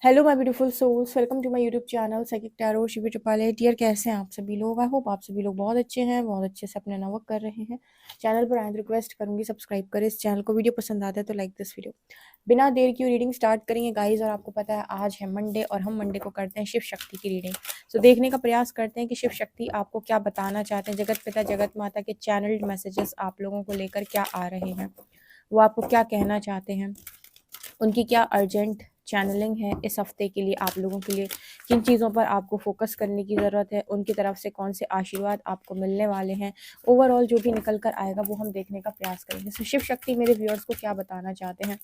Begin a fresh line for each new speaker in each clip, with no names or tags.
Hello my beautiful souls, welcome to my YouTube channel psychic tarot Shivi Tripale. Dear, कैसे हैं आप सभी लोग? आई होप आप सभी लोग बहुत अच्छे हैं, बहुत अच्छे से अपना वर्क कर रहे हैं। चैनल पर आए तो रिक्वेस्ट करूंगी सब्सक्राइब करें इस चैनल को। वीडियो पसंद आता है तो लाइक दिस वीडियो। बिना देर की रीडिंग स्टार्ट करेंगे गाइज। और आपको पता है आज है मंडे और हम मंडे को करते हैं शिव शक्ति की रीडिंग। तो देखने का प्रयास करते हैं कि शिव शक्ति आपको क्या बताना चाहते हैं। जगत पिता जगत माता के चैनल्ड मैसेजेस आप लोगों को लेकर क्या आ रहे हैं, वो आपको क्या कहना चाहते हैं, उनकी क्या अर्जेंट चैनलिंग है इस हफ्ते के लिए आप लोगों के लिए, किन चीज़ों पर आपको फोकस करने की ज़रूरत है, उनकी तरफ से कौन से आशीर्वाद आपको मिलने वाले हैं। ओवरऑल जो भी निकल कर आएगा वो हम देखने का प्रयास करेंगे। तो शिव शक्ति मेरे व्यूअर्स को क्या बताना चाहते हैं,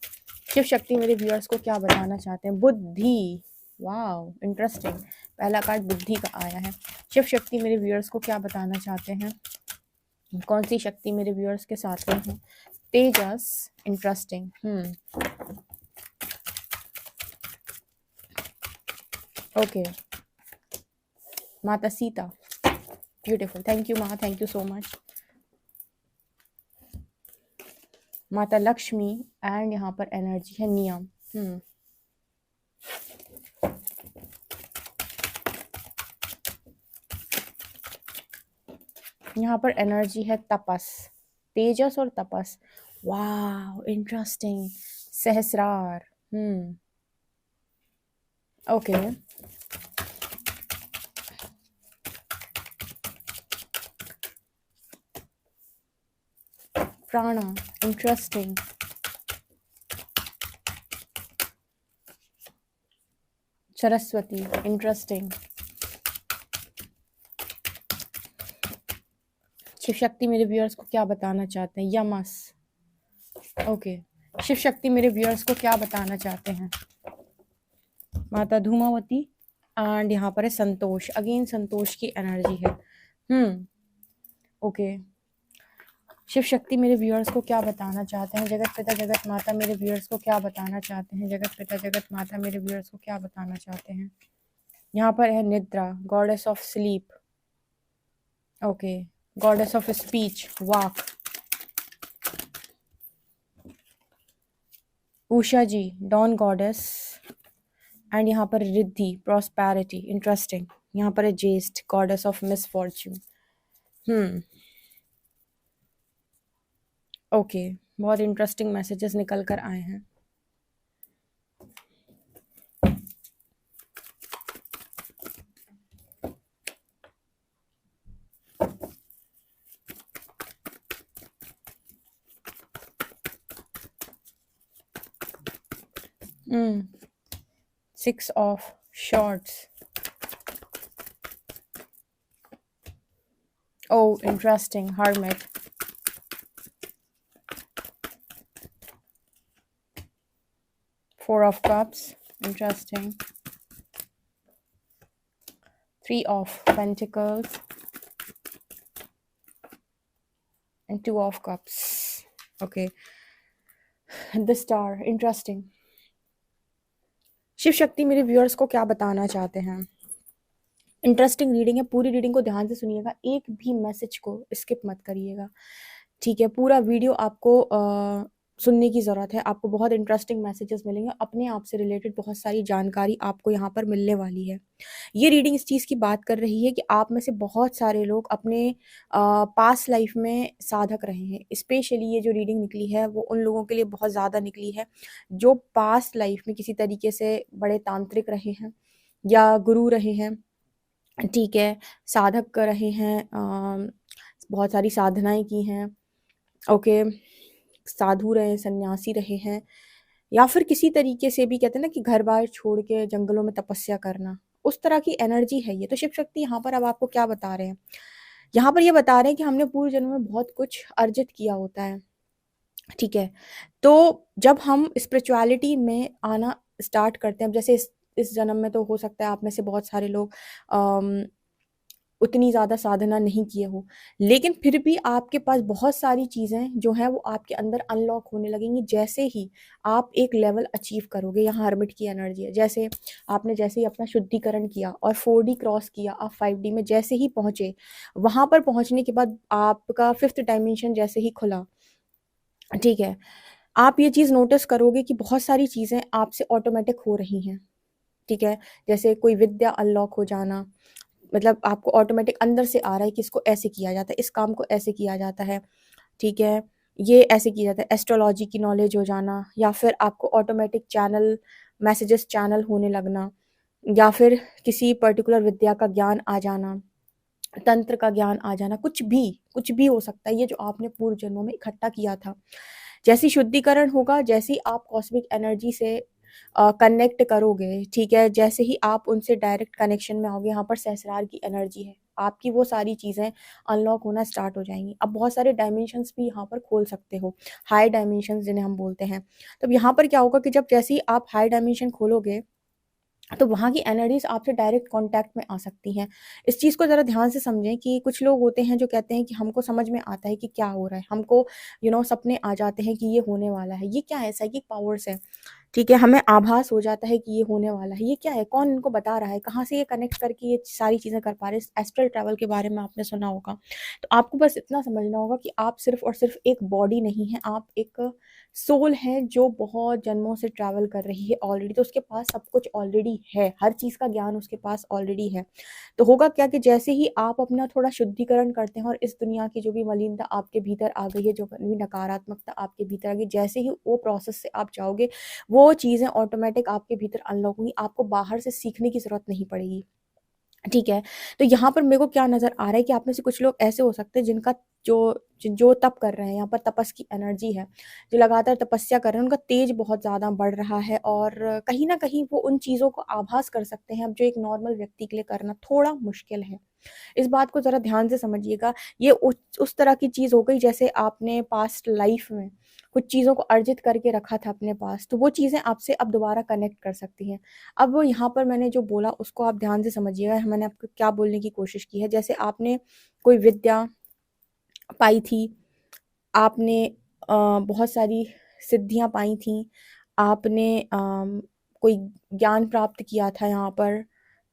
शिव शक्ति मेरे व्यूअर्स को क्या बताना चाहते हैं। बुद्धि, वाओ इंटरेस्टिंग, पहला कार्ड बुद्धि का आया है। शिव शक्ति मेरे व्यूअर्स को क्या बताना चाहते हैं, कौन सी शक्ति मेरे व्यूअर्स के साथ में है। तेजस, इंटरेस्टिंग। ओके, माता सीता, ब्यूटीफुल, थैंक यू माँ, थैंक यू सो मच। माता लक्ष्मी एंड यहाँ पर एनर्जी है नियम। यहाँ पर एनर्जी है तपस, तेजस और तपस। वाह इंटरेस्टिंग, सहस्रार। ओके, प्राणा, इंटरेस्टिंग। सरस्वती, इंटरेस्टिंग। शिव शक्ति मेरे व्यूअर्स को क्या बताना चाहते हैं। यमस, ओके। शिव शक्ति मेरे व्यूअर्स को क्या बताना चाहते हैं। माता धूमावती एंड यहाँ पर है संतोष, अगेन संतोष की एनर्जी है। ओके, शिव शक्ति मेरे व्यूअर्स को क्या बताना चाहते हैं। जगत पिता जगत माता मेरे व्यूअर्स को क्या बताना चाहते हैं। जगत पिता जगत माता मेरे व्यूअर्स को क्या बताना चाहते हैं। यहाँ पर है Nidra, goddess of sleep. Okay, goddess of speech, Vak. Usha ji, dawn goddess. And यहाँ पर रिद्धि, प्रॉस्पेरिटी, इंटरेस्टिंग। यहाँ पर है जेस्ट, गॉडेस ऑफ मिसफॉर्च्यून। ओके, बहुत इंटरेस्टिंग मैसेजेस निकल कर आए हैं। Six of Swords. Oh, interesting. Hermit. Four of Cups. Interesting. Three of Pentacles. And Two of Cups. Okay. The Star. Interesting. Shiv Shakti मेरे व्यूअर्स को क्या बताना चाहते हैं। इंटरेस्टिंग रीडिंग है, पूरी रीडिंग को ध्यान से सुनिएगा, एक भी मैसेज को स्किप मत करिएगा, ठीक है। पूरा वीडियो आपको सुनने की ज़रूरत है। आपको बहुत इंटरेस्टिंग मैसेजेस मिलेंगे, अपने आप से रिलेटेड बहुत सारी जानकारी आपको यहाँ पर मिलने वाली है। ये रीडिंग इस चीज़ की बात कर रही है कि आप में से बहुत सारे लोग अपने पास्ट लाइफ में साधक रहे हैं। स्पेशली ये जो रीडिंग निकली है वो उन लोगों के लिए बहुत ज़्यादा निकली है जो पास्ट लाइफ में किसी तरीके से बड़े तांत्रिक रहे हैं या गुरु रहे हैं, ठीक है, साधक रहे हैं, बहुत सारी साधनाएं की हैं। ओके, साधु रहे, सन्यासी रहे हैं, या फिर किसी तरीके से भी कहते हैं ना कि घर बार छोड़ के जंगलों में तपस्या करना, उस तरह की एनर्जी है ये। तो शिव शक्ति यहाँ पर अब आपको क्या बता रहे हैं, यहाँ पर ये बता रहे हैं कि हमने पूर्व जन्म में बहुत कुछ अर्जित किया होता है, ठीक है। तो जब हम स्पिरिचुअलिटी में आना स्टार्ट करते हैं, जैसे इस जन्म में तो हो सकता है आप में से बहुत सारे लोग उतनी ज़्यादा साधना नहीं किए हो, लेकिन फिर भी आपके पास बहुत सारी चीज़ें जो हैं वो आपके अंदर अनलॉक होने लगेंगी जैसे ही आप एक लेवल अचीव करोगे। यहाँ हर्मिट की एनर्जी है, जैसे आपने जैसे ही अपना शुद्धिकरण किया और 4D क्रॉस किया, आप 5D में जैसे ही पहुँचे, वहाँ पर पहुँचने के बाद आपका 5th डायमेंशन जैसे ही खुला, ठीक है, आप ये चीज़ नोटिस करोगे कि बहुत सारी चीज़ें आपसे ऑटोमेटिक हो रही हैं, ठीक है? जैसे कोई विद्या अनलॉक हो जाना, मतलब आपको ऑटोमेटिक अंदर से आ रहा है कि इसको ऐसे किया जाता है, इस काम को ऐसे किया जाता है, ठीक है? ये ऐसे किया जाता है, एस्ट्रोलॉजी की नॉलेज हो जाना, या फिर आपको ऑटोमेटिक चैनल मैसेजेस चैनल होने लगना, या फिर किसी पर्टिकुलर विद्या का ज्ञान आ जाना, तंत्र का ज्ञान आ जाना, कुछ भी हो सकता है ये जो आपने पूर्व जन्मों में इकट्ठा किया था। जैसे ही शुद्धिकरण होगा, जैसे ही आप कॉस्मिक एनर्जी से कनेक्ट करोगे, ठीक है? जैसे ही आप उनसे डायरेक्ट कनेक्शन में आओगे, यहाँ पर सहस्रार की एनर्जी है, आपकी वो सारी चीज़ें अनलॉक होना स्टार्ट हो जाएँगी। अब बहुत सारे डायमेंशंस भी यहाँ पर खोल सकते हो, हाई डायमेंशंस जिन्हें हम बोलते हैं। तब यहाँ पर क्या होगा कि जब जैसे ही आप हाई डायमेंशन खोलोगे, तो वहाँ की एनर्जीज़ आपसे डायरेक्ट कॉन्टैक्ट में आ सकती हैं। इस चीज़ को ज़रा ध्यान से समझें कि कुछ लोग होते हैं जो कहते हैं कि हमको समझ में आता है कि क्या हो रहा है। हमको सपने आ जाते हैं कि ये होने वाला है। ये क्या है? साइकिक पावर्स है। ठीक है, हमें आभास हो जाता है कि ये होने वाला है। ये क्या है? कौन इनको बता रहा है? कहाँ से ये कनेक्ट करके ये सारी चीज़ें कर पा रहे हैं? एस्ट्रल ट्रैवल के बारे में आपने सुना होगा। तो आपको बस इतना समझना होगा कि आप सिर्फ़ और सिर्फ़ एक बॉडी नहीं हैं, आप एक सोल हैं जो बहुत जन्मों से ट्रैवल कर रही है ऑलरेडी। तो उसके पास सब कुछ ऑलरेडी है, हर चीज़ का ज्ञान उसके पास ऑलरेडी है। तो होगा क्या कि जैसे ही आप अपना थोड़ा शुद्धिकरण करते हैं और इस दुनिया की जो भी मलिनता आपके भीतर आ गई है, जो भी नकारात्मकता आपके भीतर आ गई, जैसे ही वो प्रोसेस से आप जाओगे, वो चीज़ें ऑटोमेटिक आपके भीतर अनलॉक होंगी, आपको बाहर से सीखने की ज़रूरत नहीं पड़ेगी, ठीक है? तो यहाँ पर मेरे को क्या नज़र आ रहा है कि आप में से कुछ लोग ऐसे हो सकते हैं जिनका जो जो तप कर रहे हैं, यहाँ पर तपस की एनर्जी है, जो लगातार तपस्या कर रहे हैं, उनका तेज बहुत ज़्यादा बढ़ रहा है और कहीं न कहीं वो उन चीज़ों को आभास कर सकते हैं, अब जो एक नॉर्मल व्यक्ति के लिए करना थोड़ा मुश्किल है। इस बात को ज़रा ध्यान से समझिएगा, ये उस तरह की चीज़ हो गई जैसे आपने पास्ट लाइफ़ में कुछ चीज़ों को अर्जित करके रखा था अपने पास, तो वो चीज़ें आपसे अब दोबारा कनेक्ट कर सकती हैं। अब वो यहाँ पर मैंने जो बोला उसको आप ध्यान से समझिएगा, मैंने आपको क्या बोलने की कोशिश की है। जैसे आपने कोई विद्या पाई थी, आपने बहुत सारी सिद्धियाँ पाई थीं, आपने कोई ज्ञान प्राप्त किया था यहाँ पर,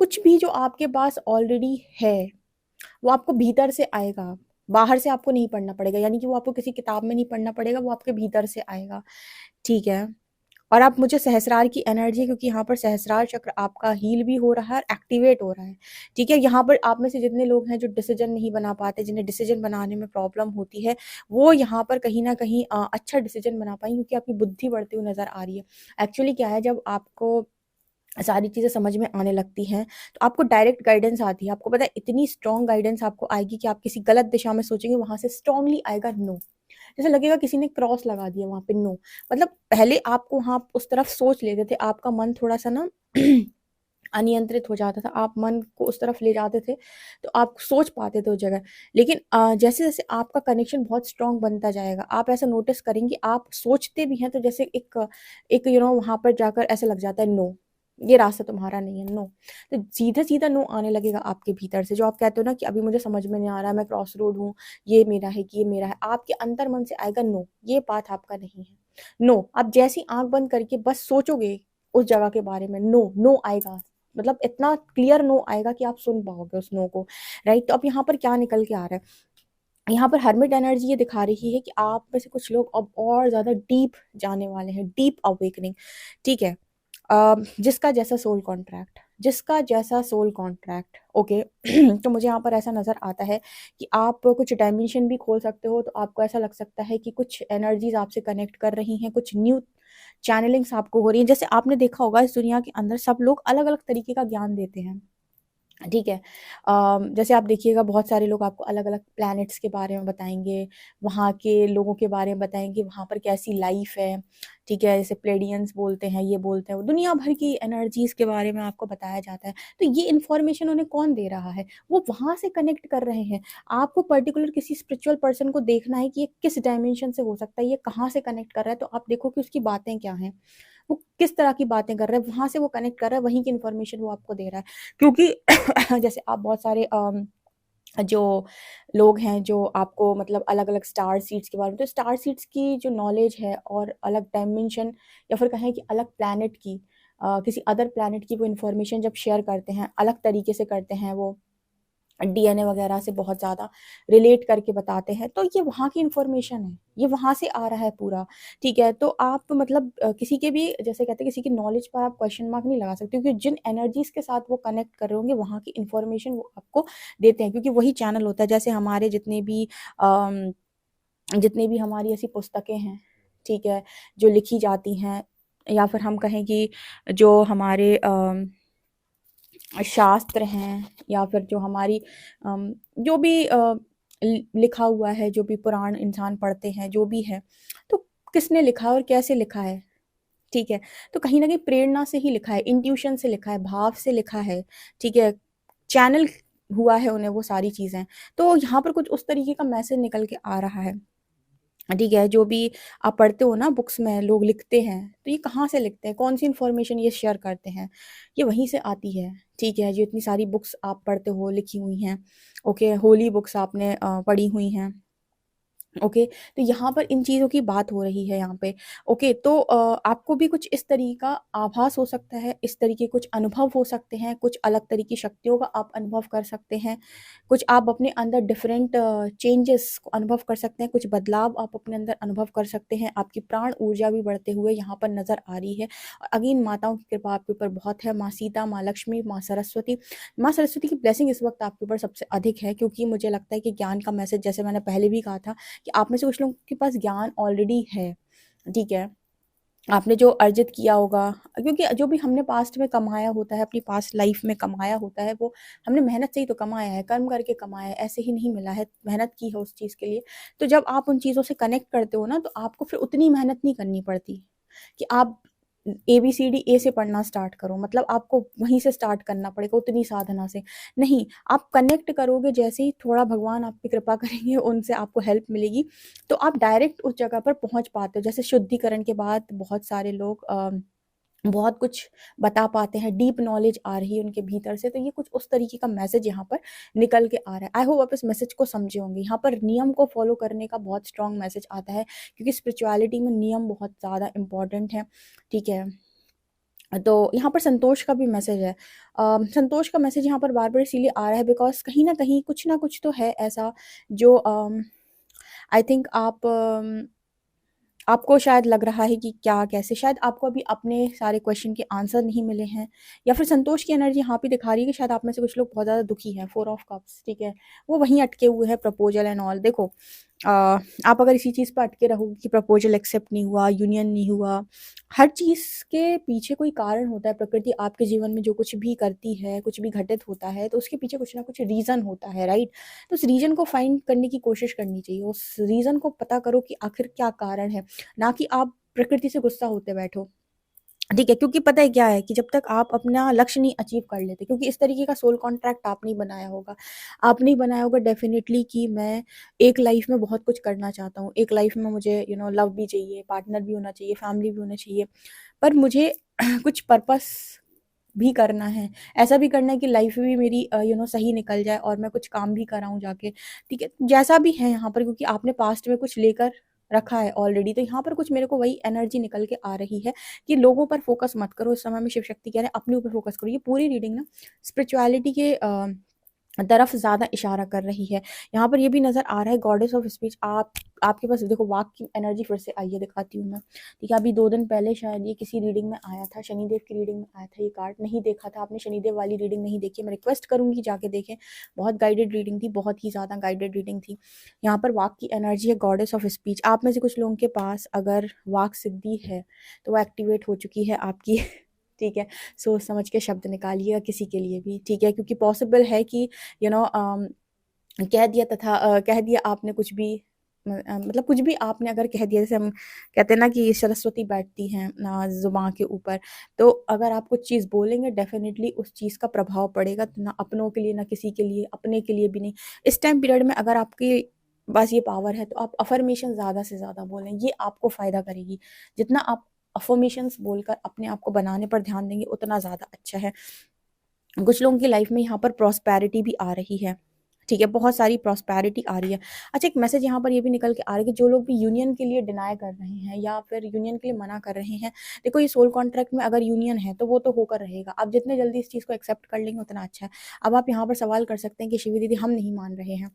कुछ भी जो आपके पास ऑलरेडी है, वो आपको भीतर से आएगा, बाहर से आपको नहीं पढ़ना पड़ेगा, यानी कि वो आपको किसी किताब में नहीं पढ़ना पड़ेगा, वो आपके भीतर से आएगा, ठीक है? और आप मुझे सहस्रार की एनर्जी, क्योंकि यहाँ पर सहस्रार चक्र आपका हील भी हो रहा है और एक्टिवेट हो रहा है, ठीक है? यहाँ पर आप में से जितने लोग हैं जो डिसीजन नहीं बना पाते, जिन्हें डिसीजन बनाने में प्रॉब्लम होती है, वो यहाँ पर कहीं न कहीं अच्छा डिसीजन बना पाएँगे, क्योंकि आपकी बुद्धि बढ़ती हुई नज़र आ रही है। एक्चुअली क्या है, जब आपको सारी चीज़ें समझ में आने लगती हैं, तो आपको डायरेक्ट गाइडेंस आती है। आपको पता है इतनी स्ट्रॉन्ग गाइडेंस आपको आएगी कि आप किसी गलत दिशा में सोचेंगे, वहाँ से स्ट्रॉन्गली आएगा नो। जैसे लगेगा किसी ने क्रॉस लगा दिया वहाँ पे, नो। मतलब पहले आपको वहाँ उस तरफ सोच लेते थे, आपका मन थोड़ा-सा ना अनियंत्रित हो जाता था, आप मन को उस तरफ ले जाते थे, तो आप सोच पाते थे उस जगह। लेकिन जैसे-जैसे आपका कनेक्शन बहुत स्ट्रॉन्ग बनता जाएगा, आप ऐसा नोटिस करेंगे, आप सोचते भी हैं तो जैसे एक एक वहाँ पर जाकर ऐसा लग जाता है नो, ये रास्ता तुम्हारा नहीं है, नो। तो सीधा-सीधा नो आने लगेगा आपके भीतर से, जो आप कहते हो ना कि अभी मुझे समझ में नहीं आ रहा है, मैं क्रॉस रोड हूँ, ये मेरा है कि ये मेरा है, आपके अंतर मन से आएगा नो, ये पाथ आपका नहीं है। नो, आप जैसी आँख बंद करके बस सोचोगे उस जगह के बारे में, नो, नो आएगा। मतलब इतना क्लियर नो आएगा कि आप सुन पाओगे उस नो को, राइट? तो अब यहाँ पर क्या निकल के आ रहा है? यहाँ पर हर्मिट एनर्जी ये दिखा रही है कि आप में से कुछ लोग अब और ज़्यादा डीप जाने वाले हैं, डीप अवेकनिंग, ठीक है? जिसका जैसा सोल कॉन्ट्रैक्ट, ओके? तो मुझे यहाँ पर ऐसा नज़र आता है कि आप कुछ डायमेंशन भी खोल सकते हो, तो आपको ऐसा लग सकता है कि कुछ एनर्जीज़ आपसे कनेक्ट कर रही हैं, कुछ न्यू चैनलिंग्स आपको हो रही हैं। जैसे आपने देखा होगा इस दुनिया के अंदर सब लोग अलग-अलग तरीके का ज्ञान देते हैं। ठीक है। जैसे आप देखिएगा बहुत सारे लोग आपको अलग-अलग प्लैनेट्स के बारे में बताएँगे, वहाँ के लोगों के बारे में बताएँगे, वहाँ पर कैसी लाइफ़ है, ठीक है? जैसे प्लेडियंस बोलते हैं, ये बोलते हैं, वो दुनिया भर की एनर्जीज़ के बारे में आपको बताया जाता है। तो ये इन्फॉर्मेशन उन्हें कौन दे रहा है? वो वहाँ से कनेक्ट कर रहे हैं। आपको पर्टिकुलर किसी स्पिरिचुअल पर्सन को देखना है कि ये किस डायमेंशन से हो सकता है, ये कहाँ से कनेक्ट कर रहा है, तो आप देखो कि उसकी बातें क्या हैं। वो किस तरह की बातें कर रहा है, वहाँ से वो कनेक्ट कर रहा है, वहीं की इन्फॉर्मेशन वो आपको दे रहा है। क्योंकि जैसे आप बहुत सारे जो लोग हैं जो आपको मतलब अलग-अलग स्टार सीड्स के बारे में, तो स्टार सीड्स की जो नॉलेज है और अलग डायमेंशन या फिर कहें कि अलग प्लैनेट की किसी अदर प्लैनेट की वो इन्फॉर्मेशन जब शेयर करते हैं, अलग तरीके से करते हैं वो, डीएनए वगैरह से बहुत ज़्यादा रिलेट करके बताते हैं, तो ये वहाँ की इन्फॉर्मेशन है, ये वहाँ से आ रहा है पूरा, ठीक है? तो आप मतलब किसी के भी जैसे कहते हैं किसी की नॉलेज पर आप क्वेश्चन मार्क नहीं लगा सकते, क्योंकि जिन एनर्जीज़ के साथ वो कनेक्ट कर रहे होंगे, वहाँ की इन्फॉर्मेशन वो आपको देते हैं, क्योंकि वही चैनल होता है। जैसे हमारे अम, जितनी भी हमारी ऐसी पुस्तकें हैं, ठीक है? जो लिखी जाती हैं, या फिर हम कहें कि जो हमारे शास्त्र हैं, या फिर जो हमारी जो भी लिखा हुआ है, जो भी पुराण इंसान पढ़ते हैं, जो भी है, तो किसने लिखा है और कैसे लिखा है, ठीक है? तो कहीं न कहीं प्रेरणा से ही लिखा है, इंट्यूशन से लिखा है, भाव से लिखा है, ठीक है? चैनल हुआ है उन्हें वो सारी चीज़ें। तो यहाँ पर कुछ उस तरीके का मैसेज निकल के आ रहा है। ठीक है, जो भी आप पढ़ते हो ना बुक्स में लोग लिखते हैं, तो ये कहाँ से लिखते हैं? कौन-सी इन्फॉर्मेशन ये शेयर करते हैं? ये वहीं से आती है, ठीक है? जो इतनी सारी बुक्स आप पढ़ते हो, लिखी हुई हैं, ओके, होली बुक्स आपने पढ़ी हुई हैं। ओके, तो यहाँ पर इन चीज़ों की बात हो रही है यहाँ पे। ओके, तो आपको भी कुछ इस तरीके का आभास हो सकता है, इस तरीके कुछ अनुभव हो सकते हैं, कुछ अलग तरह की शक्तियों का आप अनुभव कर सकते हैं, कुछ आप अपने अंदर डिफरेंट चेंजेस को अनुभव कर सकते हैं, कुछ बदलाव आप अपने अंदर अनुभव कर सकते हैं, आपकी प्राण ऊर्जा भी बढ़ते हुए यहाँ पर नज़र आ रही है। और अगेन माताओं की कृपा आपके ऊपर बहुत है, माँ सीता, माँ लक्ष्मी, माँ सरस्वती की ब्लेसिंग इस वक़्त आपके ऊपर सबसे अधिक है, क्योंकि मुझे लगता है कि ज्ञान का मैसेज जैसे मैंने पहले भी कहा था कि आप में से कुछ लोगों के पास ज्ञान ऑलरेडी है, ठीक है? आपने जो अर्जित किया होगा, क्योंकि जो भी हमने पास्ट में कमाया होता है, अपनी पास्ट लाइफ में कमाया होता है, वो हमने मेहनत से ही तो कमाया है, कर्म करके कमाया है, ऐसे ही नहीं मिला है, मेहनत की है उस चीज़ के लिए। तो जब आप उन चीज़ों से कनेक्ट करते हो ना, तो आपको फिर उतनी मेहनत नहीं करनी पड़ती कि आप एबीसीडी ए से पढ़ना स्टार्ट करो, मतलब आपको वहीं से स्टार्ट करना पड़ेगा उतनी साधना से। नहीं, आप कनेक्ट करोगे, जैसे ही थोड़ा भगवान आप पे कृपा करेंगे, उनसे आपको हेल्प मिलेगी, तो आप डायरेक्ट उस जगह पर पहुँच पाते हो। जैसे शुद्धिकरण के बाद बहुत सारे लोग बहुत कुछ बता पाते हैं, डीप नॉलेज आ रही है उनके भीतर से, तो ये कुछ उस तरीके का मैसेज यहाँ पर निकल के आ रहा है। आई होप आप इस मैसेज को समझे होंगे। यहाँ पर नियम को फॉलो करने का बहुत स्ट्रॉन्ग मैसेज आता है, क्योंकि स्पिरिचुअलिटी में नियम बहुत ज़्यादा इम्पोर्टेंट है, ठीक है? तो यहाँ पर संतोष का भी मैसेज है। संतोष का मैसेज यहाँ पर बार-बार इसीलिए आ रहा है, बिकॉज़ कहीं न कहीं कुछ ना कुछ तो है ऐसा जो आई थिंक आपको शायद लग रहा है कि क्या कैसे, शायद आपको अभी अपने सारे क्वेश्चन के आंसर नहीं मिले हैं, या फिर संतोष की एनर्जी यहाँ पे दिखा रही है कि शायद आप में से कुछ लोग बहुत ज़्यादा दुखी हैं। 4 ऑफ कप्स, ठीक है? वो वहीं अटके हुए हैं, प्रपोज़ल एंड ऑल। देखो, अ, आप अगर इसी चीज़ पे अटके रहोगे कि प्रपोज़ल एक्सेप्ट नहीं हुआ, यूनियन नहीं हुआ, हर चीज़ के पीछे कोई कारण होता है। प्रकृति आपके जीवन में जो कुछ भी करती है, कुछ भी घटित होता है, तो उसके पीछे कुछ ना कुछ रीज़न होता है, राइट? तो उस रीज़न को फाइंड करने की कोशिश करनी चाहिए। उस रीज़न को पता करो कि आखिर क्या कारण है, ना कि आप प्रकृति से गुस्सा होते बैठो। ठीक है, क्योंकि पता है क्या है कि जब तक आप अपना लक्ष्य नहीं अचीव कर लेते, क्योंकि इस तरीके का सोल कॉन्ट्रैक्ट आप नहीं बनाया होगा। आप नहीं बनाया होगा डेफ़िनिटली कि मैं एक लाइफ़ में बहुत कुछ करना चाहता हूँ। एक लाइफ़ में मुझे लव भी चाहिए, पार्टनर भी होना चाहिए, फैमिली भी होना चाहिए। पर मुझे कुछ पर्पस भी करना है। ऐसा भी करना है कि लाइफ़ भी मेरी सही निकल जाए और मैं कुछ काम भी कर आऊँ जाके, ठीक है? जैसा भी है यहाँ पर, क्योंकि आपने पास्ट में कुछ लेकर रखा है ऑलरेडी, तो यहाँ पर कुछ मेरे को वही एनर्जी निकल के आ रही है कि लोगों पर फ़ोकस मत करो। इस समय में शिव शक्ति कह रहे हैं अपने ऊपर फ़ोकस करो। ये पूरी रीडिंग ना स्पिरिचुअलिटी के तरफ ज़्यादा इशारा कर रही है। यहाँ पर ये भी नज़र आ रहा है, गॉडेस ऑफ स्पीच आपके पास देखो वाक की एनर्जी फिर से आई है, दिखाती हूँ मैं। ठीक है, अभी 2 दिन पहले शायद ये किसी रीडिंग में आया था, शनिदेव की रीडिंग में आया था ये कार्ड। नहीं देखा था आपने, शनिदेव वाली रीडिंग नहीं देखी, मैं रिक्वेस्ट करूँगी जाके देखें। बहुत गाइडेड रीडिंग थी, बहुत ही ज़्यादा गाइडेड रीडिंग थी। यहाँ पर वाक की एनर्जी है, गॉडेस ऑफ स्पीच। आप में से कुछ लोगों के पास अगर वाक सिद्धि है, तो वो एक्टिवेट हो चुकी है आपकी। ठीक है, सोच समझ के शब्द निकालिएगा किसी के लिए भी, ठीक है? क्योंकि पॉसिबल है कि यू नो कह दिया आपने कुछ भी, मतलब कुछ भी आपने अगर कह दिया, जैसे हम कहते हैं ना कि सरस्वती बैठती हैं ज़ुबान के ऊपर, तो अगर आप कुछ चीज़ बोलेंगे डेफ़िनिटली उस चीज़ का प्रभाव पड़ेगा, तो ना अपनों के लिए, ना किसी के लिए, अपने के लिए भी नहीं। इस टाइम पीरियड में अगर आपके पास ये पावर है, तो आप अफ़र्मेशन ज़्यादा से ज़्यादा बोलें, ये आपको फ़ायदा करेगी। जितना आप अफ़र्मेशंस बोलकर अपने आप को बनाने पर ध्यान देंगे, उतना ज़्यादा अच्छा है। कुछ लोगों की लाइफ़ में यहाँ पर प्रॉस्पेरिटी भी आ रही है, ठीक है, बहुत सारी प्रॉस्पेरिटी आ रही है। अच्छा, एक मैसेज यहाँ पर ये भी निकल के आ रहा है कि जो लोग भी यूनियन के लिए डिनाई कर रहे हैं या फिर यूनियन के लिए मना कर रहे हैं, देखो ये सोल कॉन्ट्रैक्ट में अगर यूनियन है तो वो तो होकर रहेगा। आप जितने जल्दी इस चीज़ को एक्सेप्ट कर लेंगे उतना अच्छा है। अब आप यहाँ पर सवाल कर सकते हैं कि शिवी दीदी हम नहीं मान रहे हैं।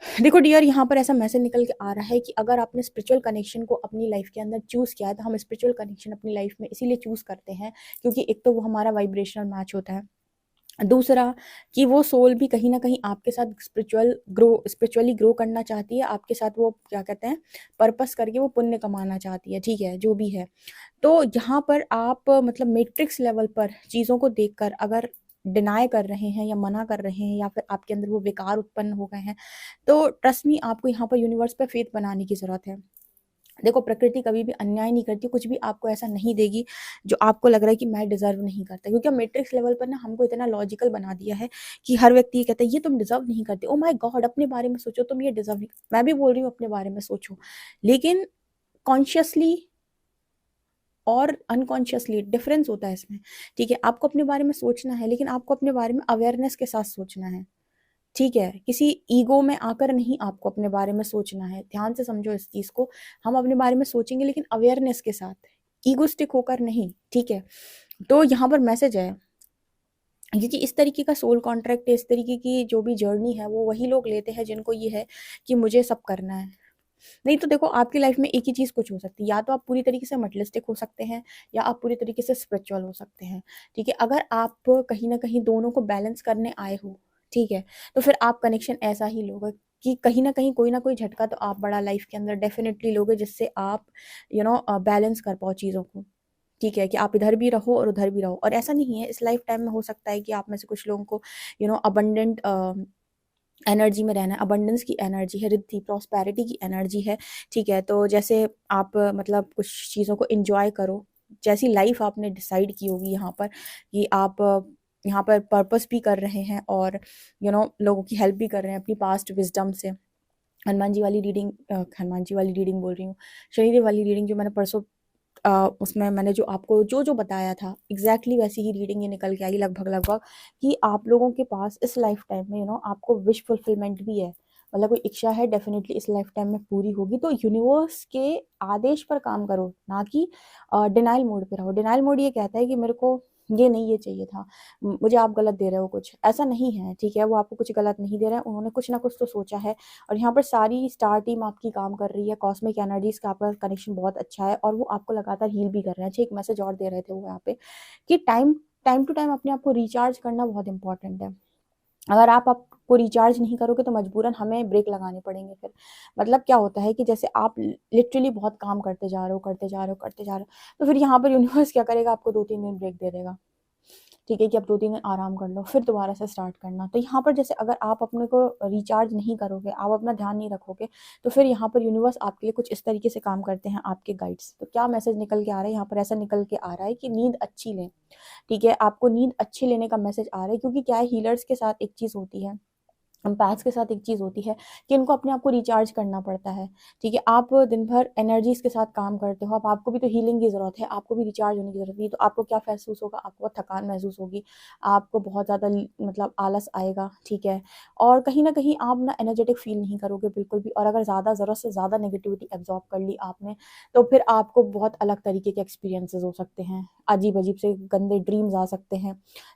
देखो डियर, यहाँ पर ऐसा मैसेज निकल के आ रहा है कि अगर आपने स्पिरिचुअल कनेक्शन को अपनी लाइफ के अंदर चूज़ किया है, तो हम स्पिरिचुअल कनेक्शन अपनी लाइफ में इसीलिए चूज़ करते हैं क्योंकि एक तो वो हमारा वाइब्रेशनल मैच होता है, दूसरा कि वो सोल भी कहीं न कहीं आपके साथ स्पिरिचुअली ग्रो करना चाहती है, आपके साथ वो क्या कहते हैं पर्पस करके वो पुण्य कमाना चाहती है, ठीक है? जो भी है। तो यहाँ पर आप मतलब मैट्रिक्स लेवल पर चीज़ों को देखकर अगर डिनाय कर रहे हैं या मना कर रहे हैं या फिर आपके अंदर वो विकार उत्पन्न हो गए हैं, तो ट्रस्ट मी आपको यहाँ पर यूनिवर्स पे फेथ बनाने की ज़रूरत है। देखो प्रकृति कभी भी अन्याय नहीं करती, कुछ भी आपको ऐसा नहीं देगी जो आपको लग रहा है कि मैं डिजर्व नहीं करता, क्योंकि मैट्रिक्स लेवल पर ना हमको इतना लॉजिकल बना दिया है कि हर व्यक्ति ये कहता है ये तुम डिजर्व नहीं करते। ओ माय गॉड, अपने बारे में सोचो, तुम ये डिजर्व नहीं। मैं भी बोल रही हूँ अपने बारे में सोचो, लेकिन कॉन्शियसली और अनकॉन्शियसली डिफरेंस होता है इसमें। ठीक है, आपको अपने बारे में सोचना है, लेकिन आपको अपने बारे में अवेयरनेस के साथ सोचना है। ठीक है, किसी ईगो में आकर नहीं आपको अपने बारे में सोचना है। ध्यान से समझो इस चीज़ को। हम अपने बारे में सोचेंगे लेकिन अवेयरनेस के साथ, ईगोस्टिक होकर नहीं, ठीक है? तो यहाँ पर मैसेज है, क्योंकि इस तरीके का सोल कॉन्ट्रैक्ट, इस तरीके की जो भी जर्नी है वो वही लोग लेते हैं जिनको ये है कि मुझे सब करना है। नहीं तो देखो आपकी लाइफ में एक ही चीज़ कुछ हो सकती है, या तो आप पूरी तरीके से मटेरियलिस्टिक हो सकते हैं या आप पूरी तरीके से स्पिरिचुअल हो सकते हैं। ठीक है, अगर आप कहीं ना कहीं दोनों को बैलेंस करने आए हो, ठीक है, तो फिर आप कनेक्शन ऐसा ही लोगे कि कहीं ना कोई झटका तो आप बड़ा लाइफ के अंदर डेफिनेटली लोगे, जिससे आप बैलेंस कर पाओ चीज़ों को। ठीक है, कि आप इधर भी रहो और उधर भी रहो। और ऐसा नहीं है, इस लाइफ टाइम में हो सकता है कि आप में से कुछ लोगों को अबंडेंट एनर्जी में रहना है, अबंडेंस की एनर्जी है, रिद्धि प्रॉस्पेरिटी की एनर्जी है। ठीक है, तो जैसे आप मतलब कुछ चीज़ों को एंजॉय करो, जैसी लाइफ आपने डिसाइड की होगी यहाँ पर कि आप यहाँ पर पर्पस भी कर रहे हैं और लोगों की हेल्प भी कर रहे हैं अपनी पास्ट विजडम से। हनुमान जी वाली रीडिंग बोल रही हूँ, शनिदेव वाली रीडिंग जो मैंने परसों उसमें मैंने जो आपको जो बताया था एग्जैक्टली वैसी ही रीडिंग ये निकल के आई लगभग लगभग, कि आप लोगों के पास इस लाइफ टाइम में आपको विश फुलफिलमेंट भी है, मतलब कोई इच्छा है डेफिनेटली इस लाइफ टाइम में पूरी होगी। तो यूनिवर्स के आदेश पर काम करो, ना कि डिनाइल मोड पे रहो। डिनाइल मोड ये कहता है कि मेरे को ये नहीं, ये चाहिए था, मुझे आप गलत दे रहे हो, कुछ ऐसा नहीं है। ठीक है, वो आपको कुछ गलत नहीं दे रहे हैं, उन्होंने कुछ ना कुछ तो सोचा है। और यहाँ पर सारी स्टार टीम आपकी काम कर रही है, कॉस्मिक एनर्जीज का आपका कनेक्शन बहुत अच्छा है और वो आपको लगातार हील भी कर रहे हैं। अच्छा, एक मैसेज और दे रहे थे वो यहाँ पे कि टाइम टाइम टू टाइम अपने आप को रिचार्ज करना बहुत इंपॉर्टेंट है। अगर आप आपको रिचार्ज नहीं करोगे तो मजबूरन हमें ब्रेक लगाने पड़ेंगे फिर। मतलब क्या होता है कि जैसे आप लिटरली बहुत काम करते जा रहे हो, करते जा रहे हो, तो फिर यहाँ पर यूनिवर्स क्या करेगा, आपको 2-3 दिन ब्रेक दे देगा। ठीक है, कि आप 2-3 दिन आराम कर लो, फिर दोबारा से स्टार्ट करना। तो यहाँ पर जैसे अगर आप अपने को रिचार्ज नहीं करोगे, आप अपना ध्यान नहीं रखोगे, तो फिर यहाँ पर यूनिवर्स आपके लिए कुछ इस तरीके से काम करते हैं, आपके गाइड्स। तो क्या मैसेज निकल के आ रहा है यहाँ पर, ऐसा निकल के आ रहा है कि नींद अच्छी लें। ठीक है, आपको नींद अच्छी लेने का मैसेज आ रहा है, क्योंकि क्या है, हीलर्स के साथ एक चीज़ होती है, एम्पैथ्स के साथ एक चीज़ होती है कि इनको अपने आप को रिचार्ज करना पड़ता है। ठीक है, आप दिन भर एनर्जीज़ के साथ काम करते हो, अब आपको भी तो हीलिंग की ज़रूरत है, आपको भी रिचार्ज होने की ज़रूरत है। तो आपको क्या महसूस होगा, आपको बहुत थकान महसूस होगी, आपको बहुत ज़्यादा मतलब आलस आएगा। ठीक है, और कहीं न कहीं आप ना एनर्जेटिक फ़ील नहीं करोगे बिल्कुल भी। और अगर ज़्यादा ज़रूरत से ज़्यादा नेगेटिविटी एब्ज़ॉर्ब कर ली आपने, तो फिर आपको बहुत अलग तरीके के एक्सपीरियंसेस हो सकते हैं, अजीब-अजीब से गंदे ड्रीम्स आ सकते हैं।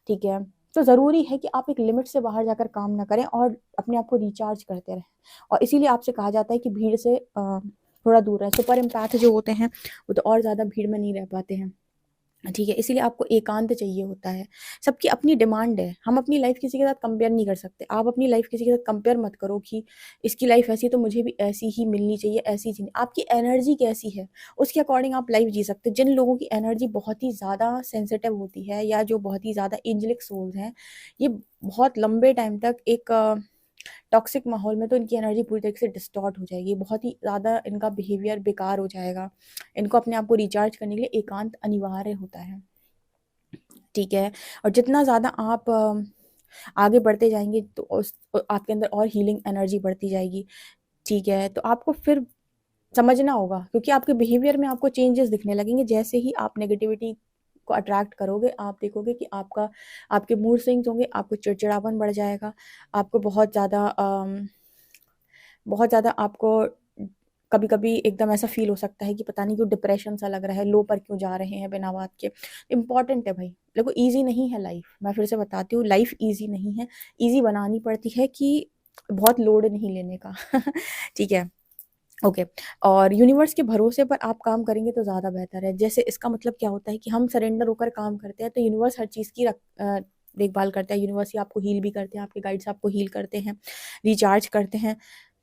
ठीक है, तो ज़रूरी है कि आप एक लिमिट से बाहर जाकर काम ना करें और अपने आप को रिचार्ज करते रहें। और इसीलिए आपसे कहा जाता है कि भीड़ से थोड़ा दूर रहें। सुपर एम्पैथ जो होते हैं वो तो और ज़्यादा भीड़ में नहीं रह पाते हैं। ठीक है, इसीलिए आपको एकांत चाहिए होता है। सबकी अपनी डिमांड है, हम अपनी लाइफ किसी के साथ कंपेयर नहीं कर सकते। आप अपनी लाइफ किसी के साथ कंपेयर मत करो कि इसकी लाइफ ऐसी है तो मुझे भी ऐसी ही मिलनी चाहिए, ऐसी जीनी। आपकी एनर्जी कैसी है उसके अकॉर्डिंग आप लाइफ जी सकते हैं। जिन लोगों की एनर्जी बहुत ही ज़्यादा सेंसिटिव होती है या जो बहुत ही ज़्यादा एंजेलिक सोल्स हैं, ये बहुत लंबे टाइम तक एक टॉक्सिक माहौल में तो इनकी एनर्जी पूरी तरीके से डिस्टॉर्ट हो जाएगी, बहुत ही ज़्यादा इनका बिहेवियर बेकार हो जाएगा। इनको अपने आप को रिचार्ज करने के लिए एकांत अनिवार्य होता है। ठीक है, और जितना ज़्यादा आप आगे बढ़ते जाएंगे तो आपके अंदर और हीलिंग एनर्जी बढ़ती जाएगी। ठीक है, तो आपको फिर समझना होगा, क्योंकि आपके बिहेवियर में आपको चेंजेस दिखने लगेंगे जैसे ही आप नेगेटिविटी को अट्रैक्ट करोगे, आप देखोगे कि आपके मूड स्विंग्स होंगे, आपको चिड़चिड़ापन बढ़ जाएगा, आपको बहुत ज़्यादा आपको कभी-कभी एकदम ऐसा फ़ील हो सकता है कि पता नहीं क्यों डिप्रेशन सा लग रहा है, लो पर क्यों जा रहे हैं बिना बात के। इम्पोर्टेंट है भाई, देखो ईज़ी नहीं है लाइफ़, मैं फिर से बताती हूँ लाइफ़ ईज़ी नहीं है, ईज़ी बनानी पड़ती है कि बहुत लोड नहीं लेने का। ठीक है? ओके। और यूनिवर्स के भरोसे पर आप काम करेंगे तो ज़्यादा बेहतर है। जैसे इसका मतलब क्या होता है कि हम सरेंडर होकर काम करते हैं तो यूनिवर्स हर चीज़ की देखभाल करता है। यूनिवर्स ही आपको हील भी करते हैं, आपके गाइड्स आपको हील करते हैं, रिचार्ज करते हैं,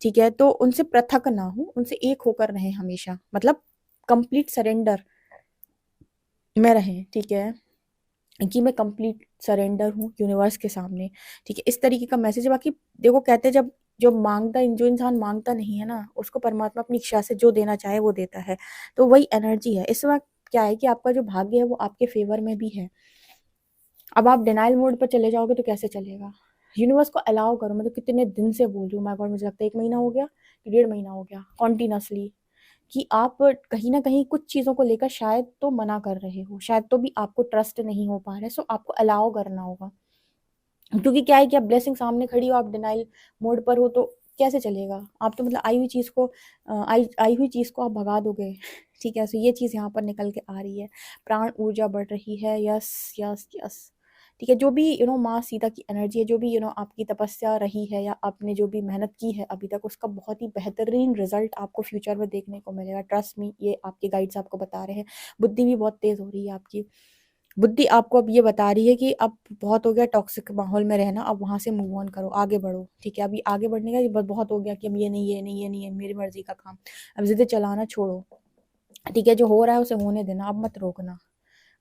ठीक है? तो उनसे पृथक ना हो, उनसे एक होकर रहें हमेशा, मतलब कंप्लीट सरेंडर में रहें, ठीक है? कि मैं कंप्लीट सरेंडर हूँ यूनिवर्स के सामने, ठीक है? इस तरीके का मैसेज है। बाकी देखो कहते हैं जो इंसान माँगता नहीं है ना, उसको परमात्मा अपनी इच्छा से जो देना चाहे वो देता है। तो वही एनर्जी है। इस वक़्त क्या है कि आपका जो भाग्य है वो आपके फ़ेवर में भी है। अब आप डिनायल मोड पर चले जाओगे तो कैसे चलेगा? यूनिवर्स को अलाउ करो, मैं तो कितने दिन से बोल रही हूँ, माय गॉड मुझे लगता है 1 महीना हो गया कि 1.5 महीना हो गया कंटीन्यूअसली, कि आप कहीं न कहीं कुछ चीज़ों को लेकर शायद तो मना कर रहे हो, शायद तो भी आपको ट्रस्ट नहीं हो पा रहा है, सो आपको अलाउ करना होगा। क्योंकि क्या है कि अब ब्लेसिंग सामने खड़ी हो, आप डिनायल मोड पर हो तो कैसे चलेगा? आप तो मतलब आई हुई चीज़ को आप भगा दोगे। ठीक है? सो ये चीज़ यहाँ पर निकल के आ रही है। प्राण ऊर्जा बढ़ रही है। Yes, yes, yes. ठीक है? जो भी माँ सीता की एनर्जी है, जो भी आपकी तपस्या रही है या आपने जो भी मेहनत की है अभी तक, उसका बहुत ही बेहतरीन रिज़ल्ट आपको फ्यूचर में देखने को मिलेगा। ट्रस्ट मी, ये आपके गाइड्स आपको बता रहे हैं। बुद्धि भी बहुत तेज़ हो रही है आपकी। बुद्धि आपको अब ये बता रही है कि अब बहुत हो गया टॉक्सिक माहौल में रहना, अब वहाँ से मूव ऑन करो, आगे बढ़ो, ठीक है? अभी आगे बढ़ने का ये बहुत हो गया कि अब ये नहीं, ये नहीं, ये नहीं है, मेरी मर्ज़ी का काम। अब ज़िद चलाना छोड़ो, ठीक है? जो हो रहा है उसे होने देना, अब मत रोकना।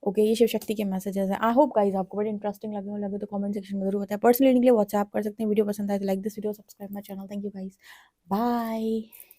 ओके, ये शिव शक्ति के मैसेजेस हैं। आई होप गाइस आपको बड़े इंटरेस्टिंग लगे तो कमेंट सेक्शन में ज़रूर बताएं। पर्सनल रीडिंग के लिए व्हाट्सएप कर सकते हैं। वीडियो पसंद आए तो like this video, subscribe my channel. Thank you guys, bye.